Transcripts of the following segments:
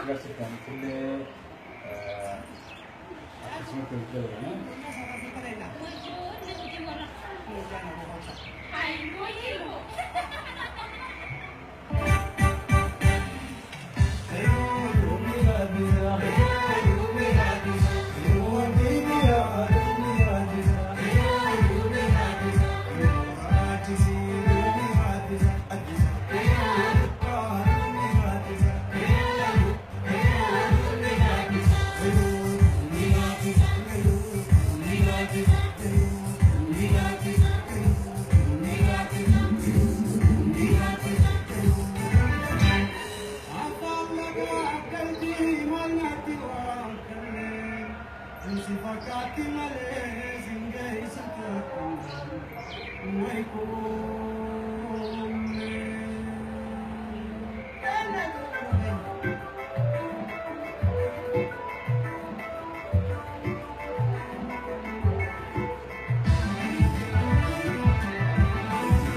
Gerçekten şimdi akışını kırıklar yani.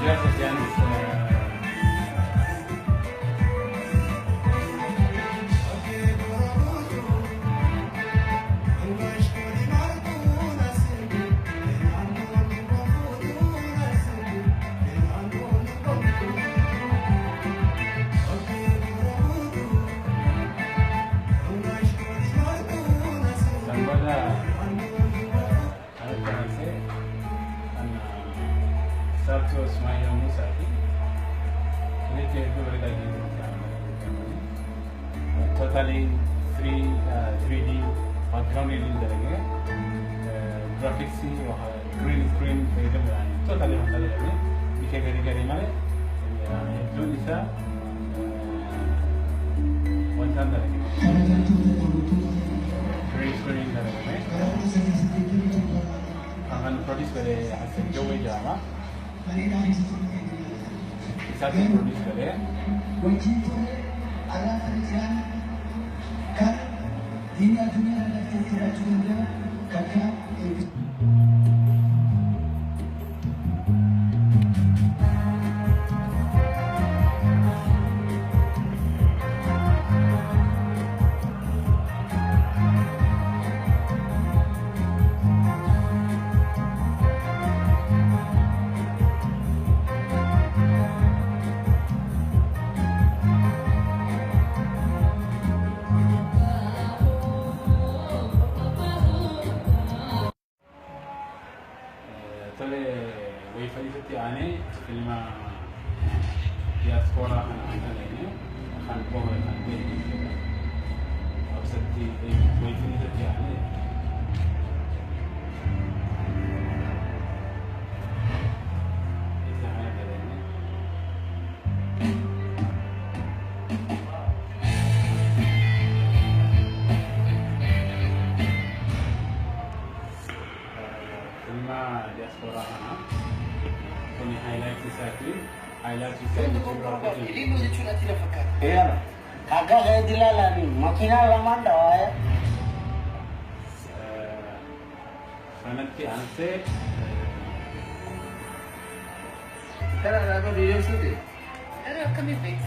Gerçekten Sarto Smile Musaki. Ini cerita berita gitu. Totally 3D background ini dari graphics sih, green screen itu berani. Totally mahal ini. Bisa kari mana? Itu bisa wantan dari. Green screen dari mana? Akan produce dari hasil Joe Jama. Satu produce करे wajib ada kerjaan kan dunia ada tidak juga kakak Seperti aneh, film diaspora kan ini akan komen kan ini, seperti seperti aneh. Itu hanya dari ini. Film diaspora kan. Ini highlight sekali, highlight sekali. Ini muzik cuma tidak fakir. iya kagak kayak dilalani makina lama dah ya Nanti ante Cara apa video itu? Era kami baik.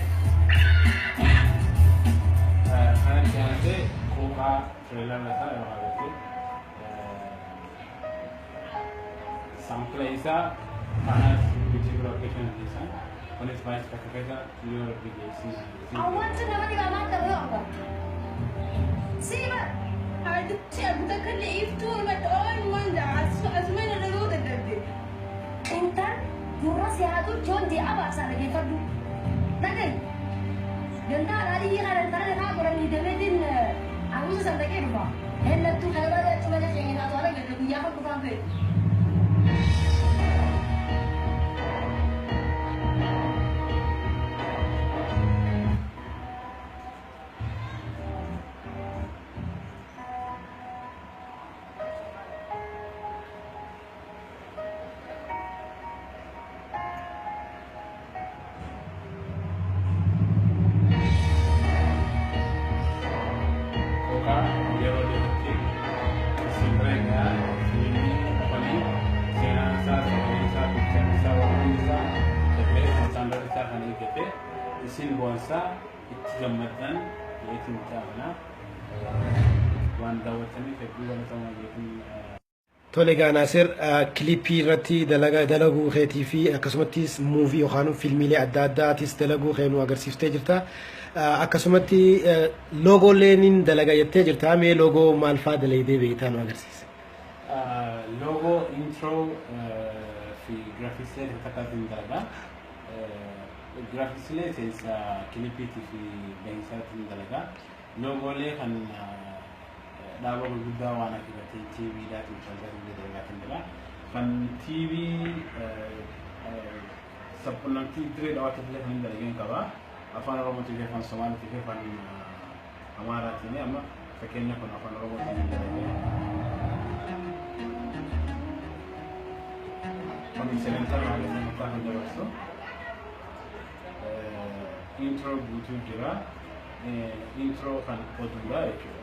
nanti ante koka trailer nasa yang ada itu sampai isa mana video location di sana. Oleh sebab itu kita lihat video sini. Awan tu nama dia mana tahu? Siapa? Ada siapa kan itu macam mana? Asma ni ada dua tadi. Entah, jurus yang tu John dia apa asal lagi fadu. Nanti, jentah hari ini ada antara nak orang ni demetin. Aku tu sampai ke rumah. Hendak tu kalau ada cuma jadi yang nak orang gitu, dia akan kurang ke. Isin buasa itu jambatan yeetiin taa'ana waan daawwatanii hedduu galatamaa jechuun. Tole egaa Naasir kilipii irratti dalaguu keetii fi akkasumattis muuvii yookaan fiilmiilee adda addaatis dalaguu kee nu agarsiiftee jirta. Akkasumatti loogooleen dalagaa jettee jirta. Mee loogoo maal fa'aa dalagdee beektaa nu agarsiisa? Loogoo intro fi giraafiksilee takkaatiin dalagaa. Giraafiksilee seensa kilipiitii fi beeksisaatiin dalagaa. Loogoolee kan dhaaba gurguddaa waan akka TV'dhaatiin tajaajila dalagaa kan jira. Kan TV sabquunnamtii diree dhawaatti illee kan dalageen qaba. Afaan Oromootii fi afaan Somaalii fi afaan Amaaraatiin amma fakkeenya kun afaan Oromootiin dalagee. Kun sagantaa maatii sagantaa kan dabarsu. Intro guutuu jira. Intro kan oduudha jechuudha.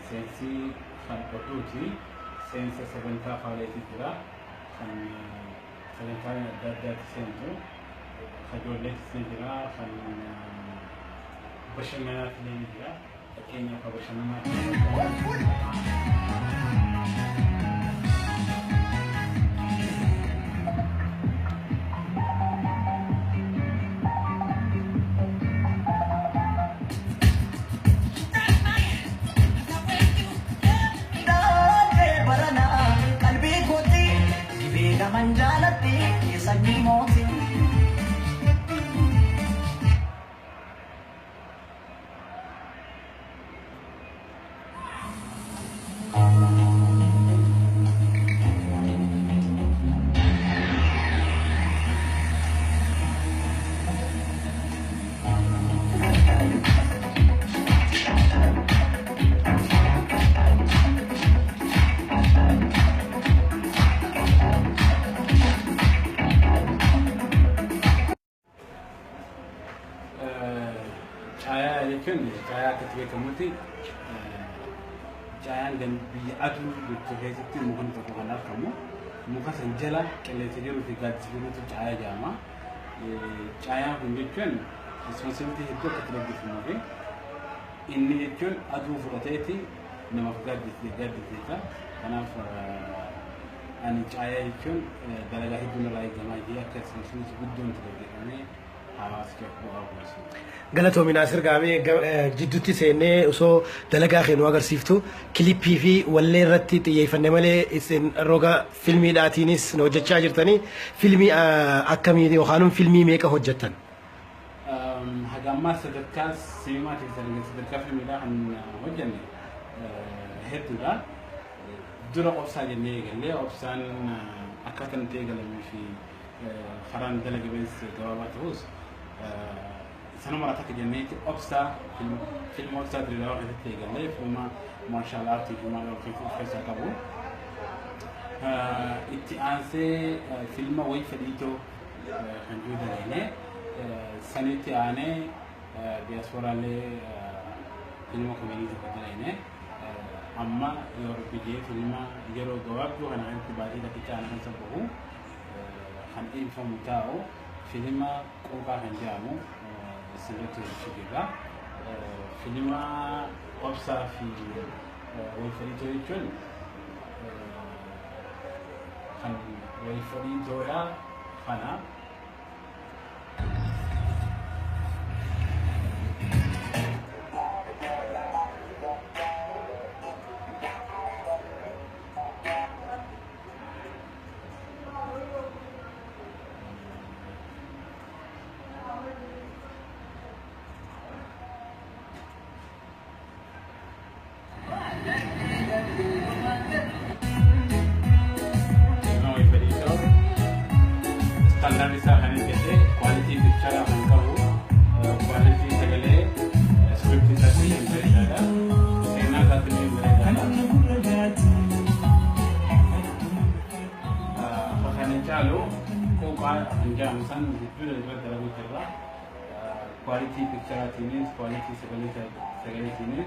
Sensi kan oduuti seensa sagantaa faaleetii jira kan sagantaa adda addaatti seentu ijoolleetti jira kan bashannanaatti ni jira fakkeenyaaf bashannanaatti manjalati sagi moti Cahaya ketika kemudian cahaya dan biaya adu itu mungkin untuk anak kamu muka senjala kalau tidak rupiah itu cahaya jama cahaya menunjukkan responsibility itu ketika mungkin ini itu adu furati nama gadi kita karena ani cahaya itu dalam hidup lagi jama dia responsibility gudun terjadi kami hawas kebuahan Galatoomi Naasir gaamee jidduutti seennee osoo dalagaa keenu agarsiiftu kilipii fi wallee irratti xiyyeeffanne malee isin roga fiilmiidhaatiinis nu hojjechaa jirtanii fiilmii akkamii yookaan fiilmii meeqa hojjettan? Hagammaa sadarkaa siimaatiin sadarkaa fiilmiidhaa kan hojjenne hedduudha. Dura obsaa jennee eegalle obsaan akkaataan itti eegalamee fi karaan dalaga bees gabaabaa ta'us sana malah tak kejadian itu obsta film obsta dari awal kita tinggal film martial art film film kabu itu anse film woi fadito kan juga ini saniti ane diaspora le film komedi juga ini amma Europe dia film Euro gawab tu kan anti badi tapi kita anak sebuah kan info tahu film kuka kan jamu سنته الشجرة فيلم قبصة في ويفريدو يجون خن ويفريدو لا خنا جام سان يقول الرد على مكرر quality picture تيني quality سجلة تيني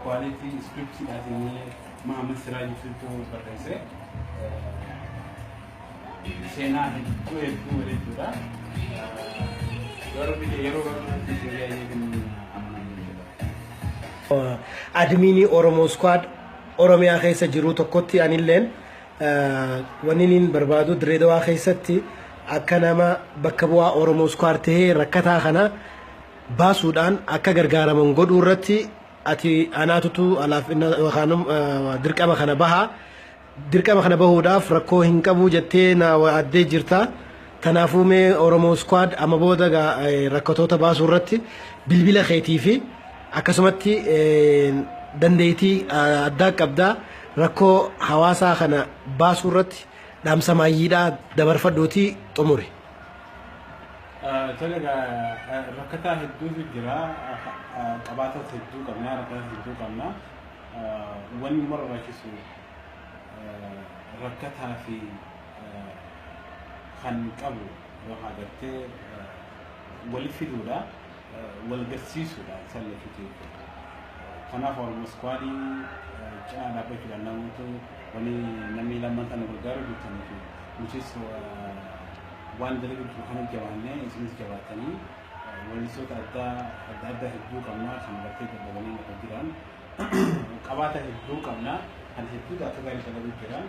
quality script تيني ما مسرع يفوتو برئيسه سينا هدو ريتورا يورو بيجي يورو تيجي يجي admini Oromo squad Oromiyaa keessa jiru tokkotti anilleen wanniin barbaadu Dirreedawaa keessatti akka nama bakka bu'aa Oromo squad ta'ee rakkataa kana baasuudhaan akka gargaaraman godhuu irratti ati anaatutu alaafina yookaan dirqama kana bahuudhaaf rakkoo hin qabu jettee na waaddee jirta. Kanaafuu mee Oromo squad amma booda rakkatoota baasuu irratti bilbila keetii fi akkasumatti dandeettii addaa qabdaa rakkoo hawaasaa kana baasuu irratti dhaamsa maayyiidhaa dabarfadhuutii xumure. Talaga rakkataa hedduutu jira qabaataa hedduu qabnaa rakkataa hedduu qabnaa wanni barbaachisu rakkataa fi kan qabu yoo agartee walitti fiduudha wal garsiisuudha salleefitii kanaaf Oromo squadii cinaa dhaabbachuudhaan namoota wani namni lammataan gargaaru jettaniifi nutis waan dalagaa kana jabaannee isinis jabaatanii walisoota adda hedduu qabnaa kan bartee dadhabanii lafa jiran qabaata hedduu qabnaa kan hedduudha akka gaarii dalagaa jiran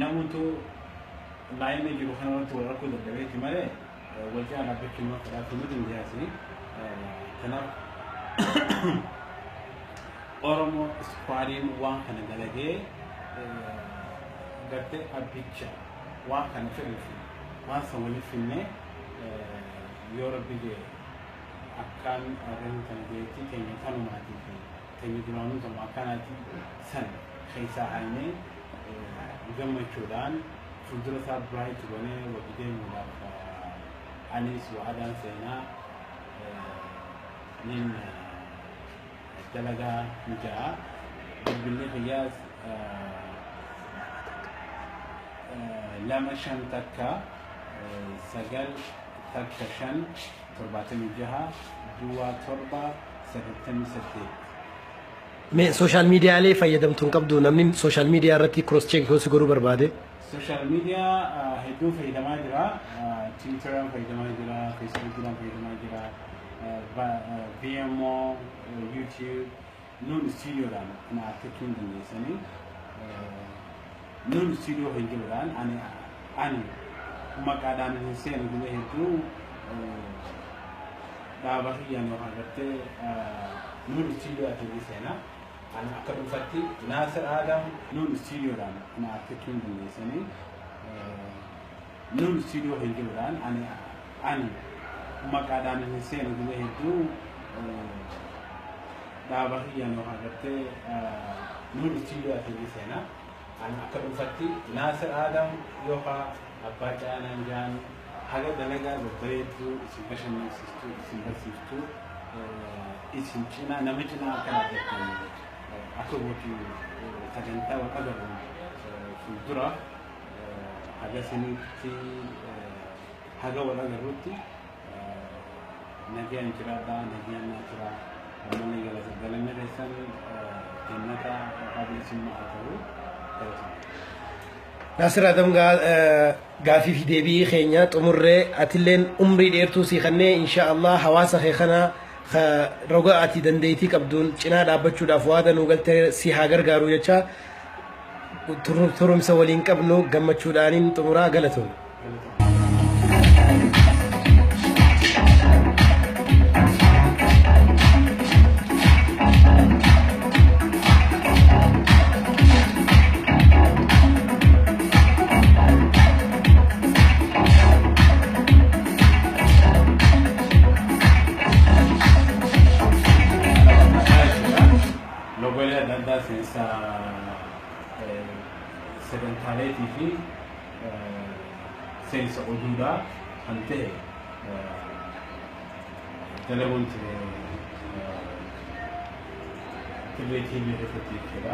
namoota laayinii jiru kanarratti wal rakkoo dadhabeeti malee wajjin dhaabbachuun maqaadhaaf nuti hin dhiyaasini kanaaf Oromo squadiin waan kana dalagee gartee abbicha waan kana fedhuufi waan san waliif finnee yoo rabbi jee akkaan arreen kana jeetti keenya tanumaatii fi keenya duraanuu tamu akkanaati san keessaa haynee gammachuudhaan fuuldura isaa biraayit goonee wajji deemuudhaaf anis waadaan seenaa nin dalagaa mijaa bilbillee fayyaas lama shan takka sagal takka shan torbaatamii jaha duwwaa torba sagaltamii saddeet. Mee sooshaal miidiyaalee fayyadamtuun qabdu namni sooshaal miidiyaa irratti cross check yoo si godhuu barbaade. Sooshaal miidiyaa hedduu fayyadamaa jira. Twitteraan fayyadamaa jira, Facebookiidhaan fayyadamaa jira, VMO, YouTube, Nuun Studiyoodhaan kana argachuu hin dandeessanii. Nuun Studiyoo fayyadamuudhaan ani maqaadhaan hin seenu guyyaa hedduu dhaaba kiyyaan yoo agartee Nuun Studiyoo ati seenaa. Ani akka dhuunfaatti Naasir Adam Nuun Studiyoodhaan kana argachuu hin dandeessanii. Nuun Studiyoo fayyadamuudhaan ani maqaadhaan hin seenu guyyaa hedduu dhaaba kiyyaan yoo agartee Nuun Studiyoo ati seenaa. Ani akka dhuunfaatti Naasir Adam yookaan abbaa caanaan jaan haga dalagaa babbareedduu isin bashannansiistuu isin barsiiftuu isin cinaa nama cinaa akka dhaabbatanii akka gootu sagantaa wal agarru fuuldura haga isinitti haga wal agarrutti nagaan jiraadhaa nagaan naa jira uummanni galanna keessan jannata qabeessummaa haa ta'u. Naasir Adam gaafii fi deebii keenya xumurree atilleen umrii dheertuu si kennee inshaallah hawaasa kee kana roga ati dandeettii qabduun cinaa dhaabbachuudhaaf waada nu galtee si haa gargaaru jecha turumsa waliin qabnu gammachuudhaaniin xumuraa galatoon. sagantaalee fi seensa oduudhaa kan ta'e dalaguun Dirree TV irratti jechuudha.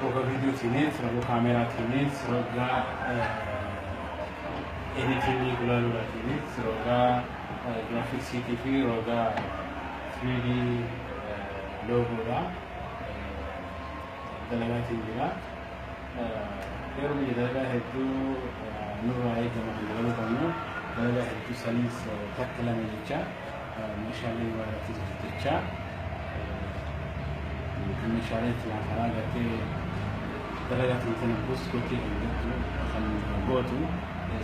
roga video tines, roga kamera tines, roga editing gula tines, roga graphics CTV, roga 3D logo da dalaga tinjira. Pero mi dalaga itu nurai jama dalaga kamu dalaga itu salis takla meja, masyaallah wala tijja. المشاريع العقارات التي درجة التنفس كتير عندنا خلنا نقوتو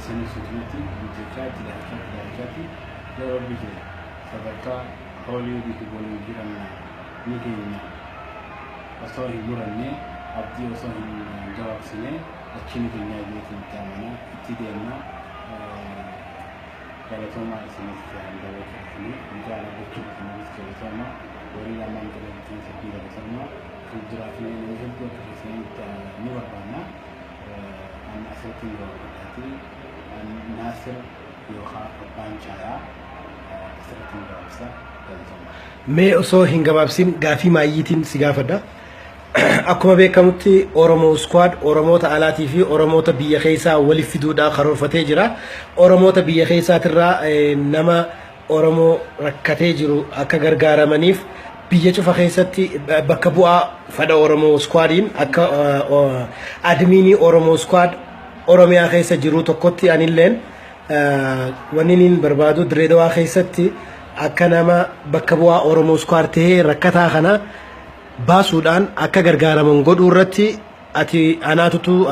سنة سنتي بتكاتي لهكاتي لا ربي كده فبكا حولي بيقول مجرنا نيجينا وصاهي مرني عبدي وصاهي جواب سنة أكيد الدنيا جيت نتعاملنا ابتدينا كلاتوما سنة عند وقتنا نجعل بكتب نفس كلاتوما وليلا ما نقدر نسوي هذا الشيء في الدراسة نجد كثيرين نوربنا عن أسرتين وقتي عن ناصر يوخا بانشايا أسرتين وقتها mee osoo hin gabaabsin gaafii maayyiitiin si gaafadha. Akkuma beekamutti Oromoo Squad Oromoota alaatii fi Oromoota biyya keessaa waliif fiduudhaaf karoorfatee jira. Oromoota biyya keessaatirraa nama Oromoo rakkatee jiru akka gargaaramaniif biyya cufa keessatti bakka bu'aa fedha Oromoo Squadiin akka adminii Oromoo Squad Oromiyaa keessa jiru tokkotti anilleen wanniin barbaadu Direedawaa keessatti akka nama bakka bu'aa Oromoo Squad ta'ee rakkataa kana baasuudhaan akka gargaaraman godhuu irratti ati anaatutu